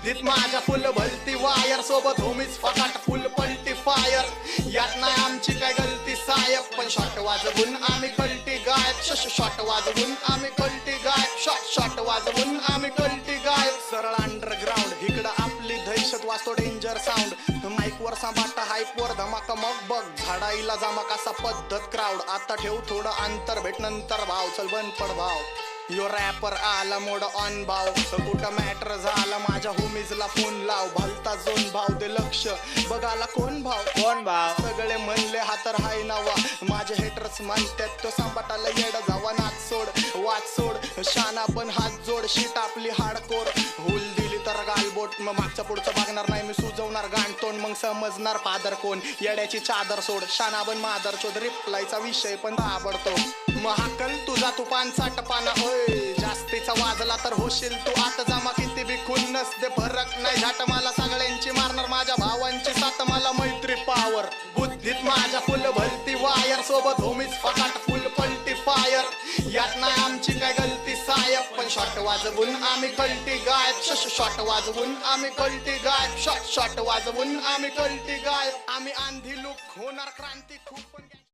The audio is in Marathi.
बुद्धीत माझ्या फुल भलती वायर सोबत होमीच फकाट फुल पलटी फायर यात नाही आमची काय गलती साहेब पण शॉट वाजवून आम्ही कलटी गायब शॉट वाजवून आम्ही कलटी गायब शॉट वाजवून आम्ही कलटी गायब सरळ अंडरग्राऊंड इकडं आपली दहशत वाजतो डेंजर साऊंड माईक वर सांभाटा हाईप वर धमाका मग बघ झाडाईला जमा कसा पद्धत क्राऊड आता ठेव थोडं अंतर भेट नंतर भाव चल बंद पड भाव यो रॅपर आला मोड ऑन भाव कुठं मॅटर झाला माझ्या होमीजला फोन लाव भलता जोन भाव दे लक्ष बघाला कोण भाव सगळे म्हणले हा तर हाय नावा माझे हेटर्स म्हणतात तो सांबाटाला येड जावा नाच सोड वाच सोड शाना पण हात जोड शीट आपली हाडकोर हुल दिली तर गालबोट मग मागच्या पुढचं बघणार नाही मी सुजवणार गांडतोंड मग समजणार फादर कोण येड्याची चादर सोड शाना बन मादर चोद रिप्लायचा विषय पण आवडतो महाकल तुझा तू पानचा टपाना जास्तीचा वाजला तर होशील तू आता जमा किती बी खून नसते फरक नाही झाट मला सगळ्यांची मारणार माझ्या भावांची साथ मला मैत्री पावर बुद्धीत माझ्या फुल भलती वायर सोबत होमीच फकाट फुल पलटी फायर यात नाही आमची काय गलती साहेब पण शॉट वाजवून आम्ही कलटी गायब शॉट वाजवून आम्ही कलटी गायब शॉट वाजवून आम्ही कलटी गायब आम्ही आंधी लूक होणार क्रांती खूप पण